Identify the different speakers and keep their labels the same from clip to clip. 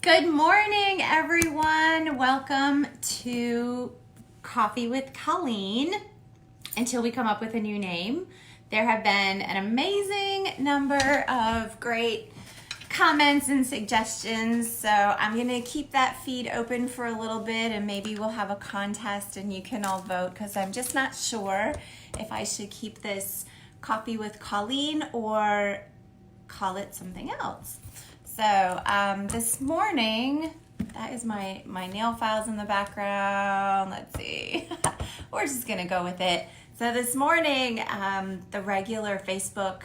Speaker 1: Good morning, everyone. Welcome to Coffee with Colleen. Until we come up with a new name, there have been an amazing number of great comments and suggestions. So I'm going to keep that feed open for a little bit, and maybe we'll have a contest and you can all vote, because I'm just not sure if I should keep this Coffee with Colleen or call it something else. So this morning, that is my nail files in the background. Let's see. We're just going to go with it. So this morning, the regular Facebook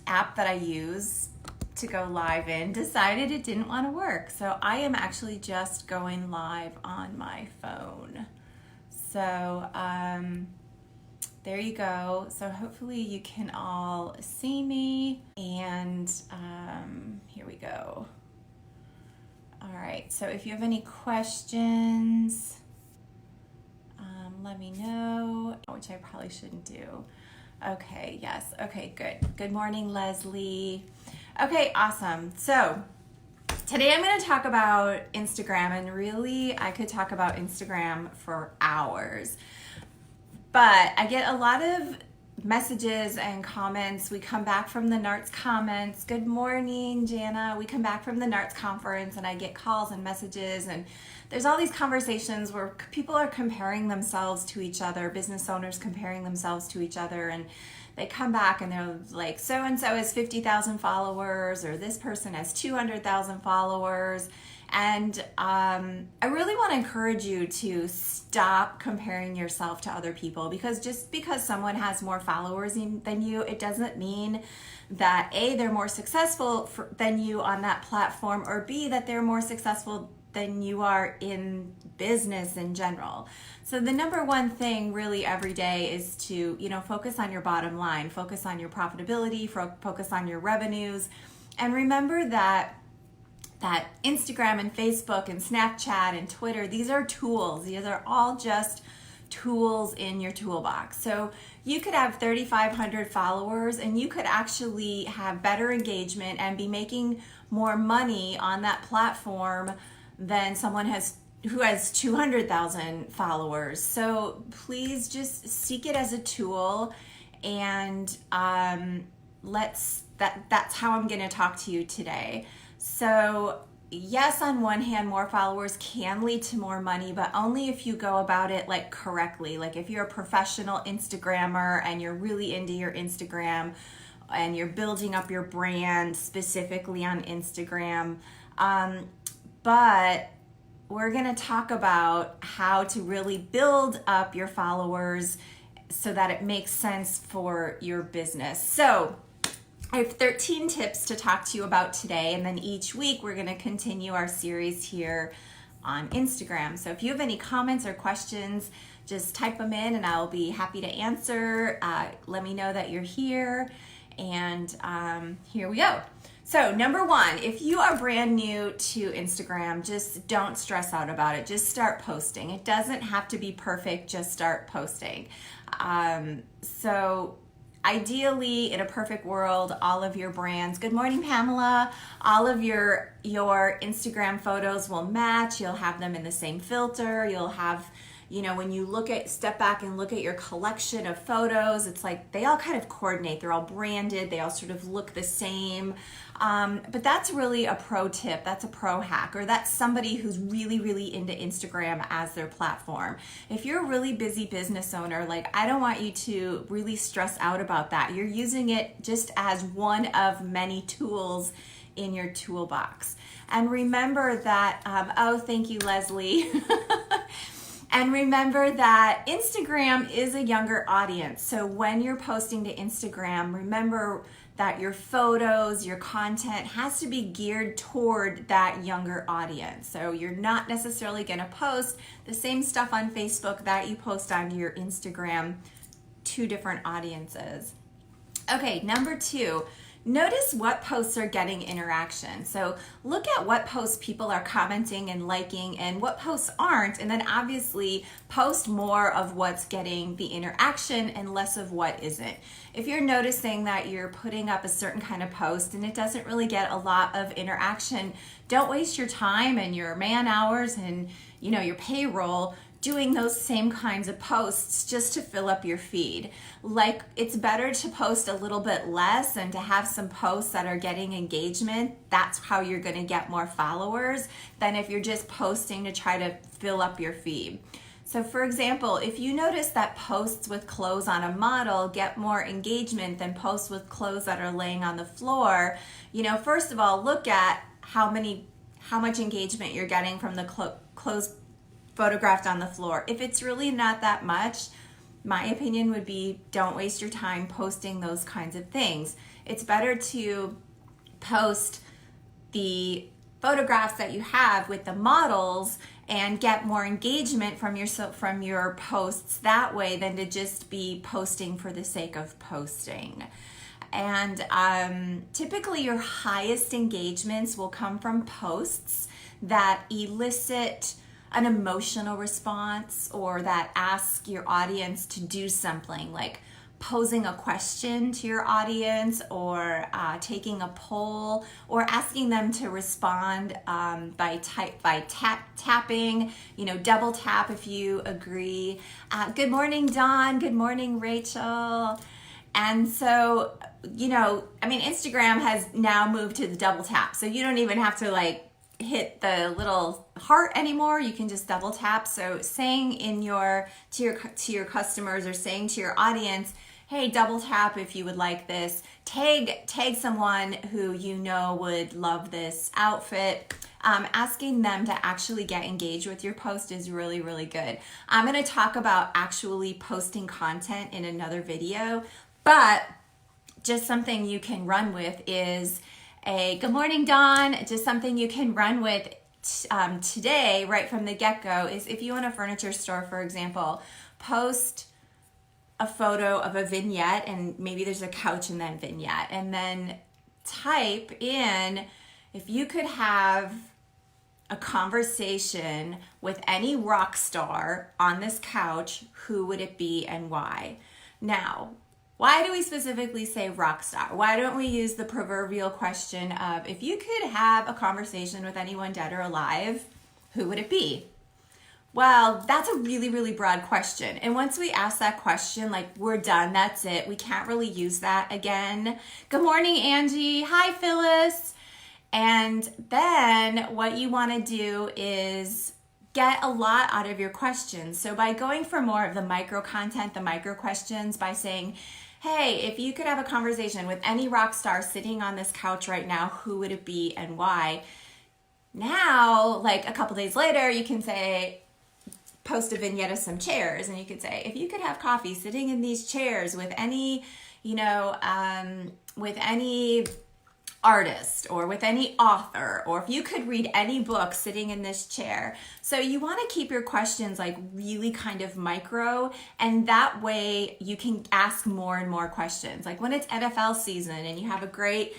Speaker 1: app that I use to go live in decided it didn't want to work. So I am actually just going live on my phone. So there you go. So hopefully you can all see me, and here we go. All right, so if you have any questions, let me know, which I probably shouldn't do. Okay, yes, okay, good. Good morning, Leslie. Okay, awesome. So today I'm going to talk about Instagram, and really I could talk about Instagram for hours. But I get a lot of messages and comments. We come back from the NARTS comments. Good morning, Jana. We come back from the NARTS conference, and I get calls and messages, and there's all these conversations where people are comparing themselves to each other, business owners comparing themselves to each other, and they come back and they're like, so-and-so has 50,000 followers, or this person has 200,000 followers. And I really want to encourage you to stop comparing yourself to other people, because just because someone has more followers than you, it doesn't mean that A, they're more successful than you on that platform, or B, that they're more successful than you are in business in general. So the number one thing really every day is to, focus on your bottom line, focus on your profitability, focus on your revenues, and remember that Instagram and Facebook and Snapchat and Twitter, these are tools. These are all just tools in your toolbox. So you could have 3,500 followers, and you could actually have better engagement and be making more money on that platform than someone who has 200,000 followers. So please just seek it as a tool, and that's how I'm going to talk to you today. So yes, on one hand, more followers can lead to more money, but only if you go about it correctly. Like if you're a professional Instagrammer and you're really into your Instagram and you're building up your brand specifically on Instagram. But we're going to talk about how to really build up your followers so that it makes sense for your business. So I have 13 tips to talk to you about today, and then each week we're going to continue our series here on Instagram. So if you have any comments or questions, just type them in and I'll be happy to answer. Let me know that you're here, and here we go. So number one, if you are brand new to Instagram, just don't stress out about it. Just start posting. It doesn't have to be perfect, just start posting. So ideally, in a perfect world, all of your brands, good morning, Pamela, all of your Instagram photos will match. You'll have them in the same filter. You'll have, when you step back and look at your collection of photos, it's like they all kind of coordinate. They're all branded. They all sort of look the same. But that's really a pro tip. That's a pro hack, or that's somebody who's really, really into Instagram as their platform. If you're a really busy business owner, I don't want you to really stress out about that. You're using it just as one of many tools in your toolbox. And remember that, thank you, Leslie. And remember that Instagram is a younger audience. So when you're posting to Instagram, remember that your photos, your content has to be geared toward that younger audience. So you're not necessarily going to post the same stuff on Facebook that you post on your Instagram, two different audiences. Okay, number two, notice what posts are getting interaction. So look at what posts people are commenting and liking and what posts aren't, and then obviously post more of what's getting the interaction and less of what isn't. If you're noticing that you're putting up a certain kind of post and it doesn't really get a lot of interaction, don't waste your time and your man hours and your payroll doing those same kinds of posts just to fill up your feed. Like, it's better to post a little bit less and to have some posts that are getting engagement. That's how you're going to get more followers than if you're just posting to try to fill up your feed. So for example, if you notice that posts with clothes on a model get more engagement than posts with clothes that are laying on the floor, first of all, look at how much engagement you're getting from the clothes photographed on the floor. If it's really not that much, my opinion would be don't waste your time posting those kinds of things. It's better to post the photographs that you have with the models and get more engagement from your posts that way than to just be posting for the sake of posting. And typically your highest engagements will come from posts that elicit an emotional response or that ask your audience to do something, like posing a question to your audience or taking a poll or asking them to respond by tapping, double tap if you agree. Good morning, Dawn. Good morning, Rachel. And so, Instagram has now moved to the double tap. So you don't even have to hit the little heart anymore. You can just double tap. So saying to your customers or saying to your audience, hey, double tap if you would like this. Tag someone who would love this outfit. Asking them to actually get engaged with your post is really, really good. I'm going to talk about actually posting content in another video, but just something you can run with is good morning, Dawn. Just something you can run with today, right from the get-go, is if you own a furniture store, for example, post a photo of a vignette, and maybe there's a couch in that vignette, and then type in, if you could have a conversation with any rock star on this couch, who would it be and why? Now, why do we specifically say rock star? Why don't we use the proverbial question of, if you could have a conversation with anyone dead or alive, who would it be? Well, that's a really, really broad question. And once we ask that question, we're done, that's it. We can't really use that again. Good morning, Angie. Hi, Phyllis. And then what you want to do is get a lot out of your questions. So by going for more of the micro content, the micro questions, by saying, hey, if you could have a conversation with any rock star sitting on this couch right now, who would it be and why? Now, a couple days later, you can say, post a vignette of some chairs, and you could say, if you could have coffee sitting in these chairs with any, with any artist or with any author, or if you could read any book sitting in this chair. So you want to keep your questions really kind of micro, and that way you can ask more and more questions. Like when it's NFL season and you have a great,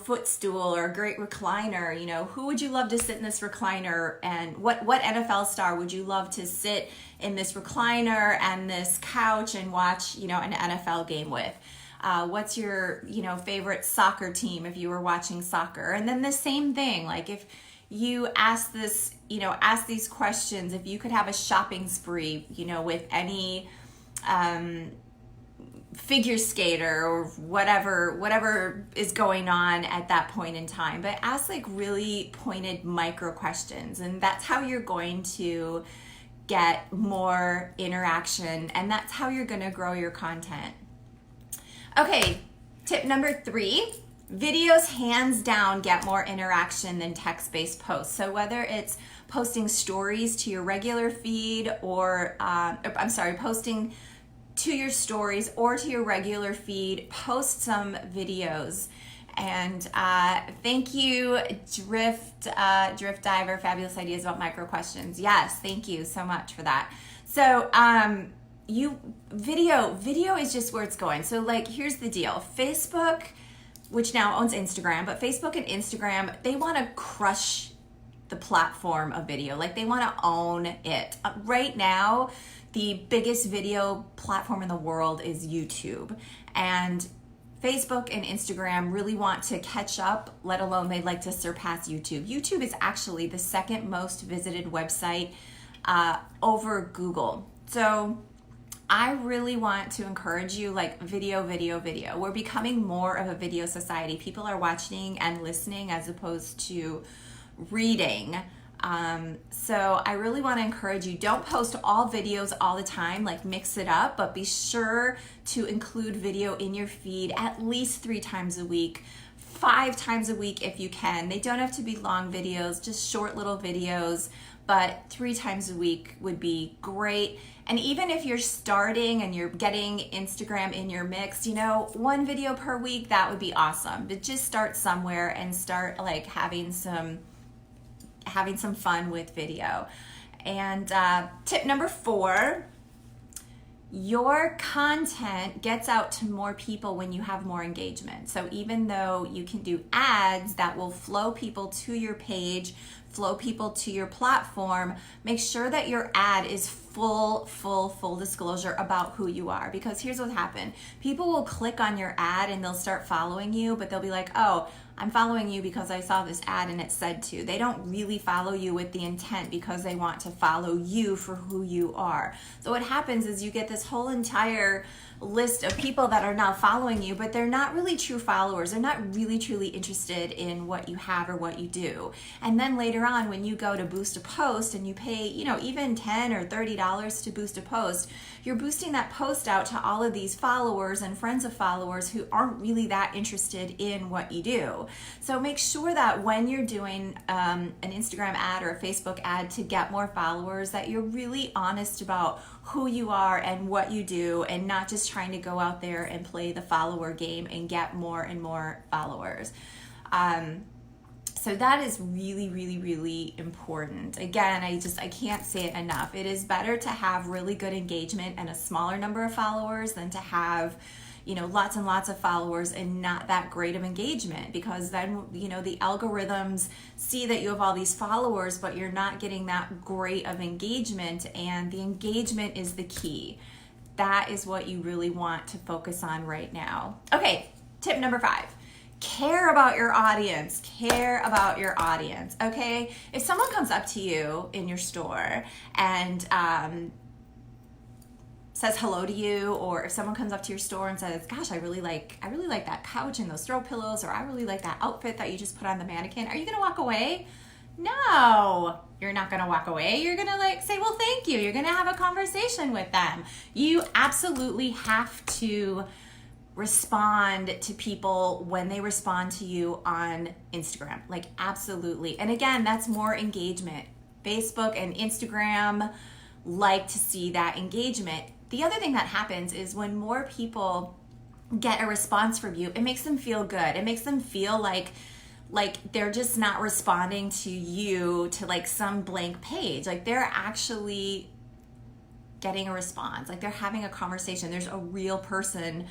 Speaker 1: footstool or a great recliner, who would you love to sit in this recliner, and what NFL star would you love to sit in this recliner and this couch and watch, an NFL game with? What's your, favorite soccer team if you were watching soccer? And then the same thing, if you ask these questions, if you could have a shopping spree, with any figure skater or whatever is going on at that point in time, but ask really pointed micro questions, and that's how you're going to get more interaction, and that's how you're going to grow your content. Okay, tip number 3, videos hands down get more interaction than text-based posts. So whether it's posting stories to your regular feed or, posting to your stories or to your regular feed, post some videos. And thank you, Drift Diver, fabulous ideas about micro questions. Yes, thank you so much for that. So, video is just where it's going. So here's the deal. Facebook, which now owns Instagram, but Facebook and Instagram, they want to crush the platform of video. Like they want to own it. Right now, the biggest video platform in the world is YouTube. And Facebook and Instagram really want to catch up, let alone they'd like to surpass YouTube. YouTube is actually the second most visited website over Google. So I really want to encourage you, like video. We're becoming more of a video society. People are watching and listening as opposed to reading. So I really want to encourage you, don't post all videos all the time, like mix it up, but be sure to include video in your feed at least 3 times a week, 5 times a week if you can. They don't have to be long videos, just short little videos, but 3 times a week would be great. And even if you're starting and you're getting Instagram in your mix, 1 video per week, that would be awesome. But just start somewhere and start like having some fun with video. And tip number 4, your content gets out to more people when you have more engagement. So even though you can do ads that will flow people to your page, flow people to your platform, make sure that your ad is full disclosure about who you are. Because here's what happened. People will click on your ad and they'll start following you, but they'll be like, oh, I'm following you because I saw this ad and it said to. They don't really follow you with the intent because they want to follow you for who you are. So what happens is you get this whole entire list of people that are now following you, but they're not really true followers. They're not really truly interested in what you have or what you do. And then later on, when you go to boost a post and you pay, even $10 or $30 to boost a post, you're boosting that post out to all of these followers and friends of followers who aren't really that interested in what you do. So make sure that when you're doing an Instagram ad or a Facebook ad to get more followers, that you're really honest about who you are and what you do, and not just trying to go out there and play the follower game and get more and more followers. So that is really important. Again, I can't say it enough. It is better to have really good engagement and a smaller number of followers than to have lots and lots of followers and not that great of engagement, because then, the algorithms see that you have all these followers, but you're not getting that great of engagement, and the engagement is the key. That is what you really want to focus on right now. Okay, tip number 5. Care about your audience. Care about your audience, okay? If someone comes up to you in your store and says hello to you, or if someone comes up to your store and says, gosh, I really like that couch and those throw pillows, or I really like that outfit that you just put on the mannequin, are you gonna walk away? No, you're not gonna walk away. You're gonna say, well, thank you. You're gonna have a conversation with them. You absolutely have to respond to people when they respond to you on Instagram, absolutely. And again, that's more engagement. Facebook and Instagram like to see that engagement. The other thing that happens is when more people get a response from you, it makes them feel good. It makes them feel like they're just not responding to you to some blank page. They're actually getting a response. They're having a conversation. There's a real person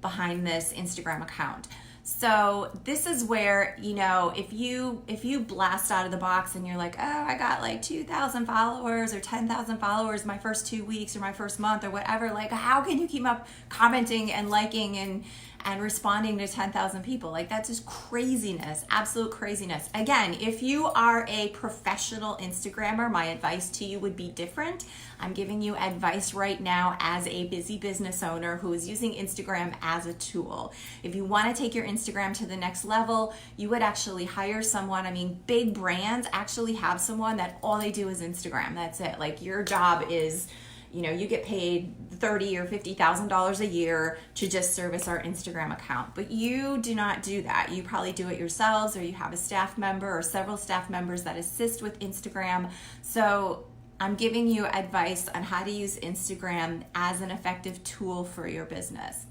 Speaker 1: behind this Instagram account. So this is where, if you blast out of the box and you're like, oh, I got 2,000 followers or 10,000 followers my first 2 weeks or my first month or whatever, how can you keep up commenting and liking and responding to 10,000 people? That's just craziness, absolute craziness. Again, if you are a professional Instagrammer, my advice to you would be different. I'm giving you advice right now as a busy business owner who is using Instagram as a tool. If you want to take your Instagram to the next level, you would actually hire someone. Big brands actually have someone that all they do is Instagram. That's it. Your job is, you get paid $30,000 or $50,000 a year to just service our Instagram account. But you do not do that. You probably do it yourselves, or you have a staff member or several staff members that assist with Instagram. So I'm giving you advice on how to use Instagram as an effective tool for your business.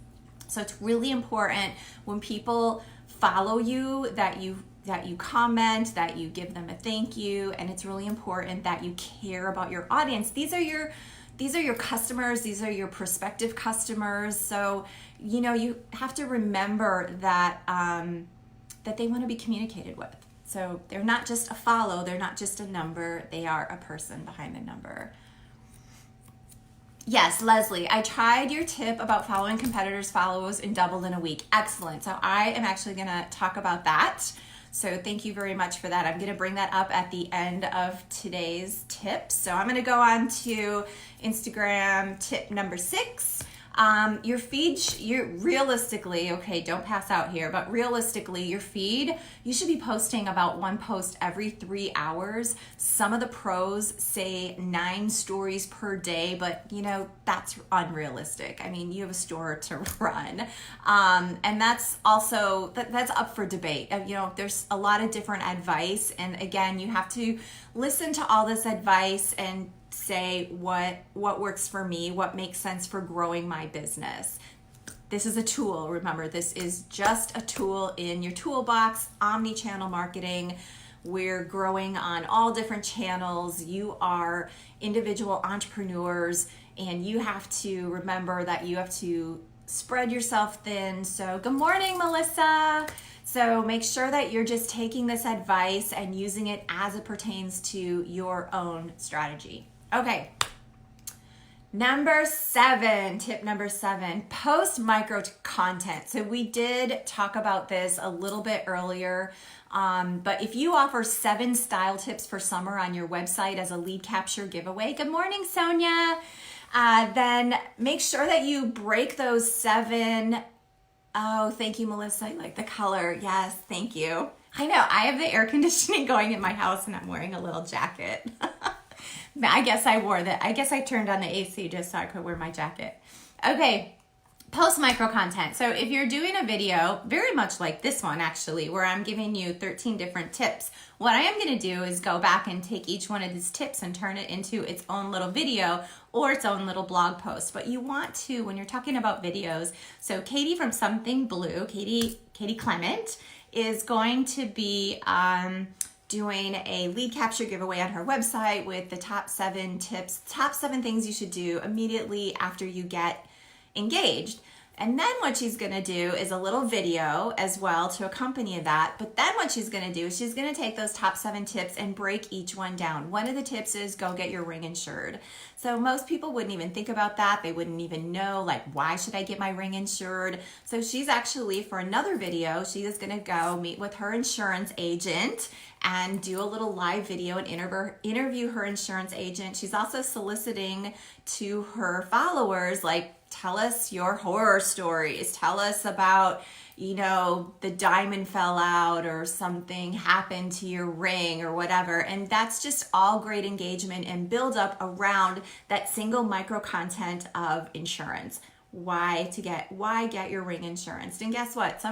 Speaker 1: So it's really important when people follow you that you comment, that you give them a thank you, and it's really important that you care about your audience. These are your these are your customers, these are your prospective customers. So, you know, you have to remember that, that they want to be communicated with. So they're not just a follow, they're not just a number, they are a person behind the number. Yes, Leslie, I tried your tip about following competitors' follows and doubled in a week. Excellent. So I am actually going to talk about that. So thank you very much for that. I'm going to bring that up at the end of today's tips. So I'm going to go on to Instagram tip number 6. Your feed, you're realistically, okay, don't pass out here, but realistically, your feed, you should be posting about 1 post every 3 hours. Some of the pros say 9 stories per day, but you know, that's unrealistic. I mean, you have a store to run. And that's also, that's up for debate. You know, there's a lot of different advice. And again, you have to listen to all this advice and say what works for me, what makes sense for growing my business. This is a tool. Remember, this is just a tool in your toolbox, omni-channel marketing. We're growing on all different channels. You are individual entrepreneurs, and you have to remember that you have to spread yourself thin. So good morning, Melissa. So make sure that you're just taking this advice and using it as it pertains to your own strategy. Okay, number 7, tip number 7, post micro content. So we did talk about this a little bit earlier, but if you offer 7 style tips for summer on your website as a lead capture giveaway, good morning, Sonia, then make sure that you break those 7. Oh, thank you, Melissa. I like the color. Yes, thank you. I know, I have the air conditioning going in my house and I'm wearing a little jacket. I guess I wore that. I guess I turned on the AC just so I could wear my jacket. Okay, post micro content. So if you're doing a video, very much like this one actually, where I'm giving you 13 different tips, what I am going to do is go back and take each one of these tips and turn it into its own little video or its own little blog post. But you want to, when you're talking about videos, so Katie from Something Blue, Katie Clement, is going to be doing a lead capture giveaway on her website with the top 7 tips, top 7 things you should do immediately after you get engaged. And then what she's gonna do is a little video as well to accompany that. But then what she's gonna do is she's gonna take those top 7 tips and break each one down. One of the tips is go get your ring insured. So most people wouldn't even think about that. They wouldn't even know, like, why should I get my ring insured? So she's actually, for another video, she is gonna go meet with her insurance agent and do a little live video and interview her insurance agent. She's also soliciting to her followers, like, tell us your horror stories. Tell us about, you know, the diamond fell out or something happened to your ring or whatever. And that's just all great engagement and build up around that single micro content of insurance. Why get your ring insurance? And guess what?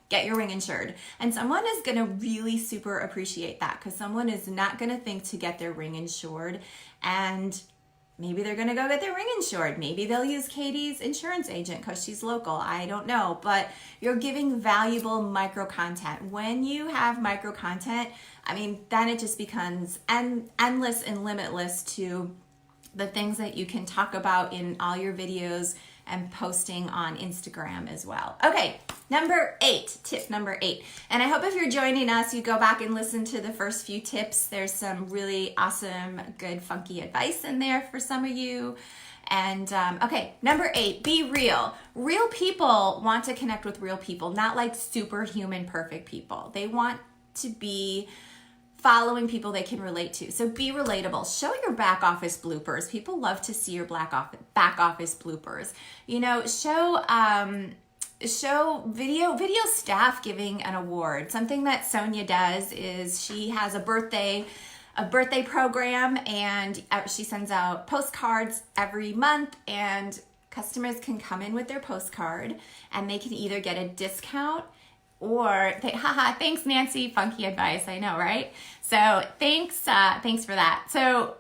Speaker 1: Get your ring insured. And someone is gonna really super appreciate that, because someone is not gonna think to get their ring insured, and maybe they're gonna go get their ring insured. Maybe they'll use Katie's insurance agent because she's local. I don't know, but you're giving valuable micro content. When you have micro content, I mean, then it just becomes endless and limitless to the things that you can talk about in all your videos and posting on Instagram as well. Okay, tip number 8. And I hope if you're joining us, you go back and listen to the first few tips. There's some really awesome, good, funky advice in there for some of you. And okay, number 8, be real. Real people want to connect with real people, not like superhuman perfect people. They want to be following people they can relate to. So be relatable. Show your back office bloopers. People love to see your back office bloopers. You know, show video staff giving an award. Something that Sonia does is she has a birthday program, and she sends out postcards every month, and customers can come in with their postcard and they can either get a discount or thanks Nancy, funky advice, I know, right? So thanks for that. So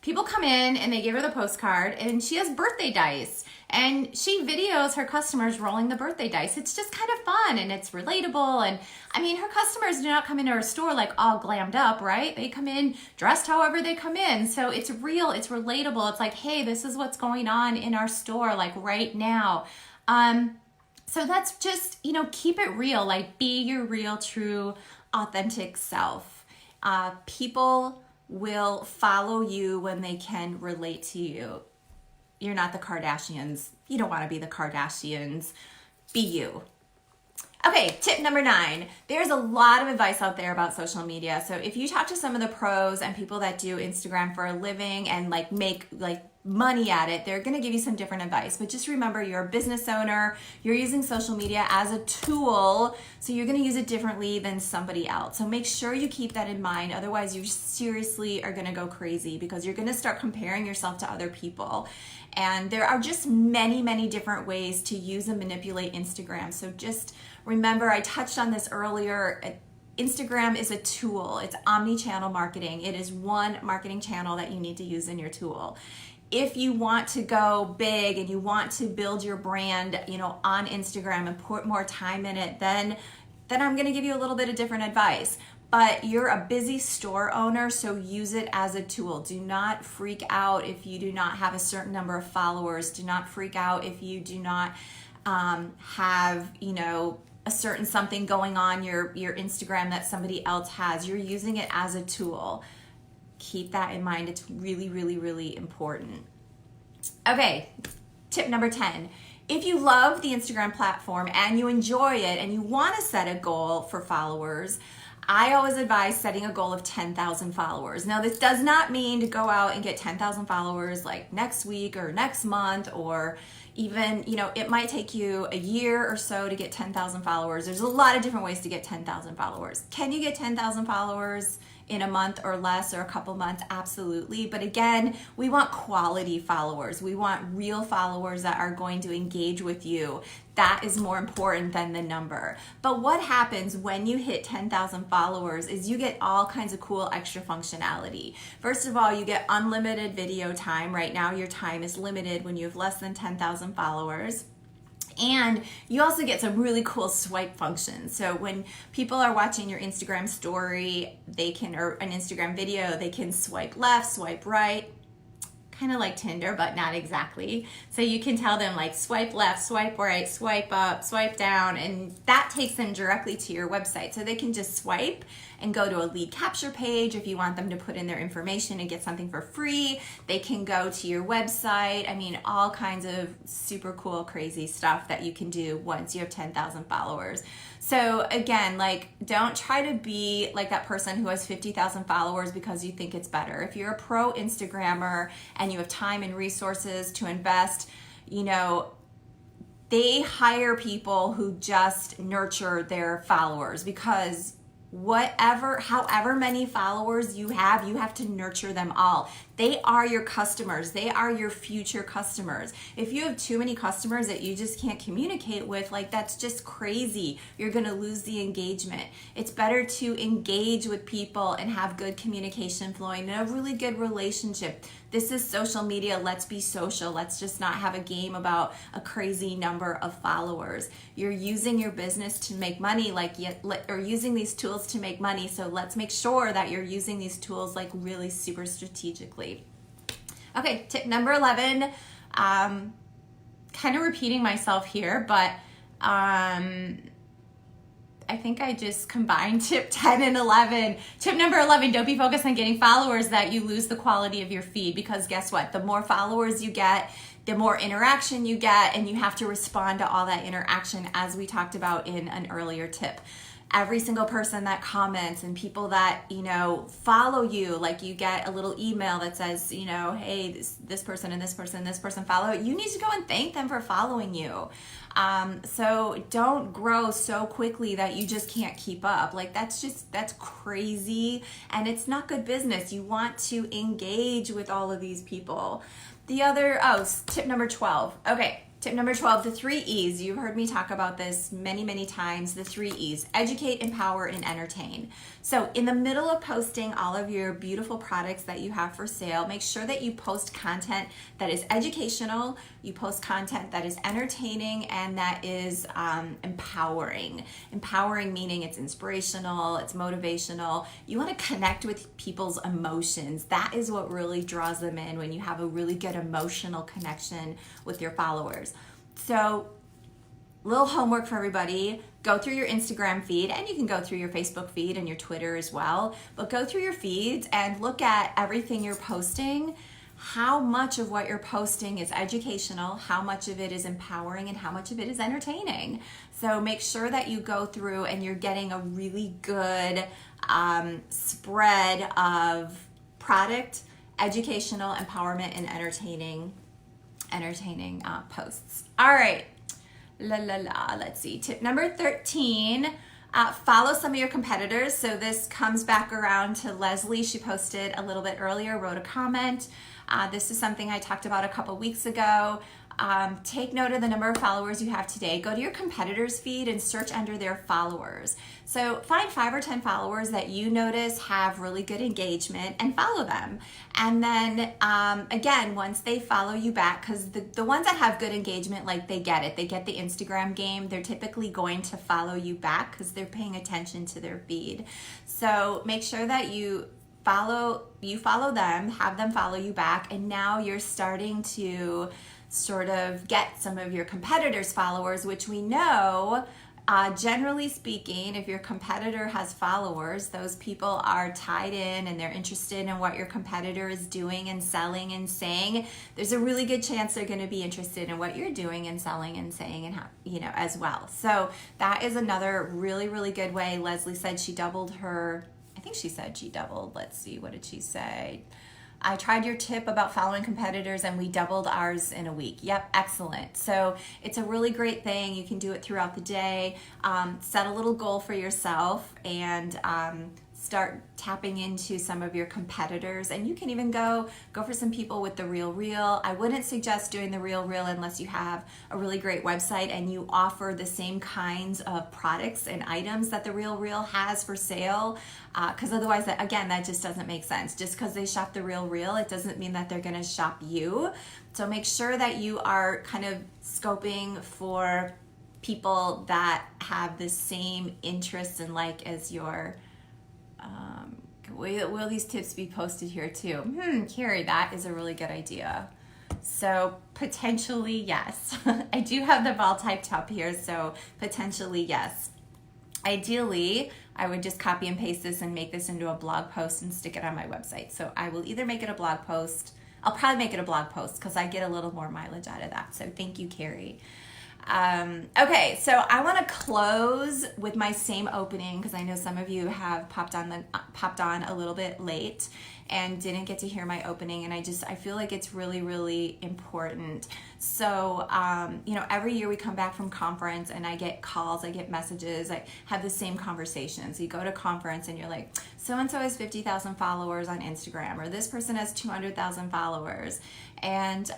Speaker 1: people come in and they give her the postcard, and she has birthday dice, And she videos her customers rolling the birthday dice. It's just kind of fun and it's relatable. And I mean, her customers do not come into her store like all glammed up, right? They come in dressed however they come in. So it's real, it's relatable. It's like, hey, this is what's going on in our store like right now. So that's just, keep it real, like be your real, true, authentic self. People will follow you when they can relate to you. You're not the Kardashians. You don't want to be the Kardashians. Be you. Okay, tip number 9. There's a lot of advice out there about social media. So if you talk to some of the pros and people that do Instagram for a living and make money at it, they're going to give you some different advice. But just remember, you're a business owner. You're using social media as a tool, so you're going to use it differently than somebody else. So make sure you keep that in mind. Otherwise, you seriously are going to go crazy because you're going to start comparing yourself to other people. And there are just many, many different ways to use and manipulate Instagram. So just remember, I touched on this earlier. Instagram is a tool. It's omni-channel marketing. It is one marketing channel that you need to use in your tool. If you want to go big and you want to build your brand, on Instagram and put more time in it, then I'm going to give you a little bit of different advice. But you're a busy store owner, so use it as a tool. Do not freak out if you do not have a certain number of followers. Do not freak out if you do not have, a certain something going on your Instagram that somebody else has. You're using it as a tool. Keep that in mind. It's really, really, really important. Okay, tip number 10. If you love the Instagram platform and you enjoy it and you want to set a goal for followers, I always advise setting a goal of 10,000 followers. Now, this does not mean to go out and get 10,000 followers like next week or next month, or even, it might take you a year or so to get 10,000 followers. There's a lot of different ways to get 10,000 followers. Can you get 10,000 followers in a month or less, or a couple months? Absolutely. But again, we want quality followers. We want real followers that are going to engage with you. That is more important than the number. But what happens when you hit 10,000 followers is you get all kinds of cool extra functionality. First of all, you get unlimited video time. Right now, your time is limited when you have less than 10,000 followers. And you also get some really cool swipe functions. So when people are watching your Instagram story, or an Instagram video, they can swipe left, swipe right, kind of like Tinder, but not exactly. So you can tell them like swipe left, swipe right, swipe up, swipe down, and that takes them directly to your website. So they can just swipe and go to a lead capture page. If you want them to put in their information and get something for free, they can go to your website. I mean, all kinds of super cool, crazy stuff that you can do once you have 10,000 followers. So again, don't try to be like that person who has 50,000 followers because you think it's better. If you're a pro Instagrammer and you have time and resources to invest, they hire people who just nurture their followers, because however many followers you have to nurture them all. They are your customers. They are your future customers. If you have too many customers that you just can't communicate with, that's just crazy. You're going to lose the engagement. It's better to engage with people and have good communication flowing and a really good relationship. This is social media. Let's be social. Let's just not have a game about a crazy number of followers. You're using your business to make money, or using these tools to make money. So let's make sure that you're using these tools really super strategically. Okay, tip number 11. Kind of repeating myself here, but I think I just combined tip 10 and 11. Tip number 11, don't be focused on getting followers that you lose the quality of your feed, because guess what? The more followers you get, the more interaction you get, and you have to respond to all that interaction, as we talked about in an earlier tip. Every single person that comments and people that, follow you, you get a little email that says, hey, this person and this person and this person follow. You need to go and thank them for following you. So don't grow so quickly that you just can't keep up. That's crazy, and it's not good business. You want to engage with all of these people. Tip number 12. Okay. Tip number 12, the 3 E's. You've heard me talk about this many, many times, the 3 E's: educate, empower, and entertain. So in the middle of posting all of your beautiful products that you have for sale, make sure that you post content that is educational, you post content that is entertaining, and that is empowering. Empowering meaning it's inspirational, it's motivational. You want to connect with people's emotions. That is what really draws them in when you have a really good emotional connection with your followers. So, little homework for everybody: go through your Instagram feed, and you can go through your Facebook feed and your Twitter as well, but go through your feeds and look at everything you're posting. How much of what you're posting is educational, how much of it is empowering, and how much of it is entertaining. So make sure that you go through and you're getting a really good spread of product, educational, empowerment, and entertaining posts. All right. Let's see. Tip number 13, follow some of your competitors. So this comes back around to Leslie. She posted a little bit earlier, wrote a comment. This is something I talked about a couple weeks ago. Take note of the number of followers you have today. Go to your competitors' feed and search under their followers. So find 5 or 10 followers that you notice have really good engagement and follow them. And then again, once they follow you back, because the ones that have good engagement, like they get the Instagram game, they're typically going to follow you back because they're paying attention to their feed. So make sure that you follow them, have them follow you back, and now you're starting to sort of get some of your competitors' followers, which we know, generally speaking, if your competitor has followers, those people are tied in and they're interested in what your competitor is doing and selling and saying. There's a really good chance they're going to be interested in what you're doing and selling and saying, and as well. So that is another really, really good way. Leslie said she doubled her. I think she said she doubled. Let's see, what did she say? I tried your tip about following competitors and we doubled ours in a week. Yep, excellent. So it's a really great thing. You can do it throughout the day. Set a little goal for yourself and start tapping into some of your competitors. And you can even go for some people with the Real Reel. I wouldn't suggest doing the Real Reel unless you have a really great website and you offer the same kinds of products and items that the Real Reel has for sale. Because otherwise, again, that just doesn't make sense. Just because they shop the Real Reel, it doesn't mean that they're going to shop you. So make sure that you are kind of scoping for people that have the same interests and like as your. Will these tips be posted here too? Carrie, that is a really good idea. So potentially yes. I do have them all typed up here, so potentially yes. Ideally, I would just copy and paste this and make this into a blog post and stick it on my website. So I will either make it a blog post. I'll probably make it a blog post because I get a little more mileage out of that. So thank you, Carrie. Okay, so I want to close with my same opening because I know some of you have popped on a little bit late and didn't get to hear my opening, and I feel like it's really, really important. So, every year we come back from conference and I get calls, I get messages, I have the same conversations. You go to conference and you're like, so-and-so has 50,000 followers on Instagram, or this person has 200,000 followers. And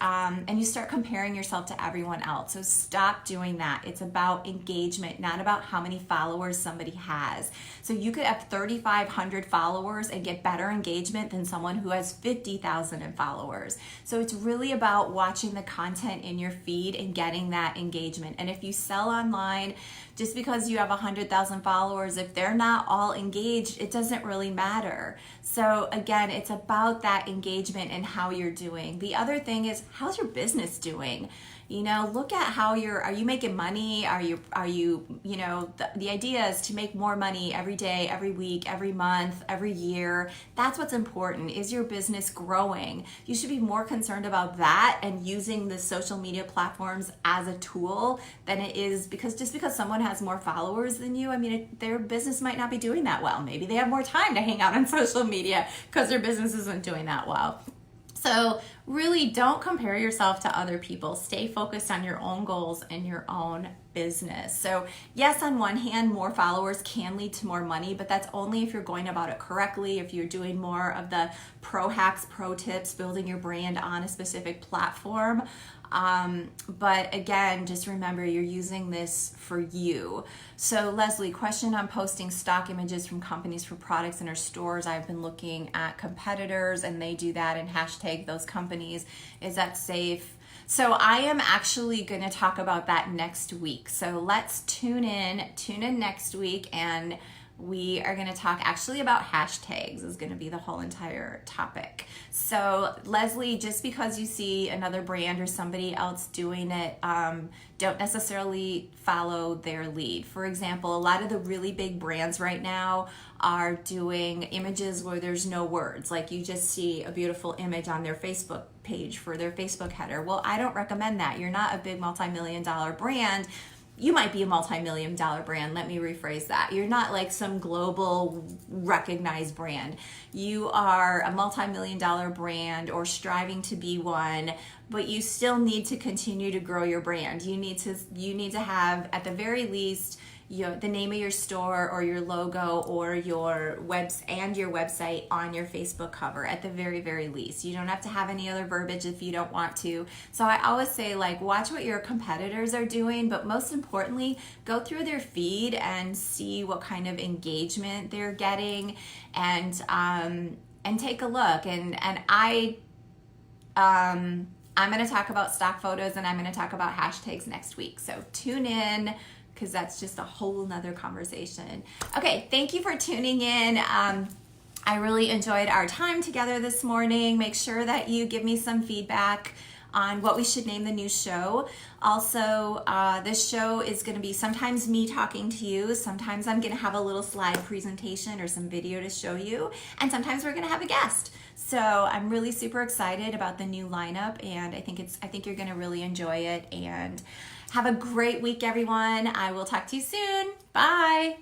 Speaker 1: you start comparing yourself to everyone else. So stop doing that. It's about engagement, not about how many followers somebody has. So you could have 3,500 followers and get better engagement than someone who has 50,000 in followers. So it's really about watching the content in your feed and getting that engagement. And if you sell online, just because you have 100,000 followers, if they're not all engaged, it doesn't really matter. So again, it's about that engagement and how you're doing. The other thing is, how's your business doing? Look at how are you making money? Are you, the idea is to make more money every day, every week, every month, every year. That's what's important. Is your business growing? You should be more concerned about that and using the social media platforms as a tool than it is because someone has more followers than you, their business might not be doing that well. Maybe they have more time to hang out on social media because their business isn't doing that well. So really don't compare yourself to other people. Stay focused on your own goals and your own business. So yes, on one hand, more followers can lead to more money, but that's only if you're going about it correctly, if you're doing more of the pro hacks, pro tips, building your brand on a specific platform. But again, just remember you're using this for you. So Leslie, question on posting stock images from companies for products in our stores. I've been looking at competitors and they do that and hashtag those companies. Is that safe? So I am actually going to talk about that next week. So let's tune in next week, and we are going to talk actually about hashtags is going to be the whole entire topic. So Leslie, just because you see another brand or somebody else doing it, don't necessarily follow their lead. For example, a lot of the really big brands right now are doing images where there's no words. Like you just see a beautiful image on their Facebook page for their Facebook header. Well, I don't recommend that. You're not a big multi-million-dollar brand. You might be a multi-million-dollar brand. Let me rephrase that. You're not like some global recognized brand. You are a multi-million-dollar brand or striving to be one, but you still need to continue to grow your brand. You need to have, at the very least, the name of your store or your logo or your website on your Facebook cover at the very, very least. You don't have to have any other verbiage if you don't want to. So I always say, like, watch what your competitors are doing, but most importantly, go through their feed and see what kind of engagement they're getting, and take a look. And I'm going to talk about stock photos and I'm going to talk about hashtags next week. So tune in, because that's just a whole nother conversation. Okay, thank you for tuning in. I really enjoyed our time together this morning. Make sure that you give me some feedback on what we should name the new show. Also, this show is gonna be sometimes me talking to you, sometimes I'm gonna have a little slide presentation or some video to show you, and sometimes we're gonna have a guest. So I'm really super excited about the new lineup, and I think you're gonna really enjoy it. And have a great week, everyone. I will talk to you soon. Bye.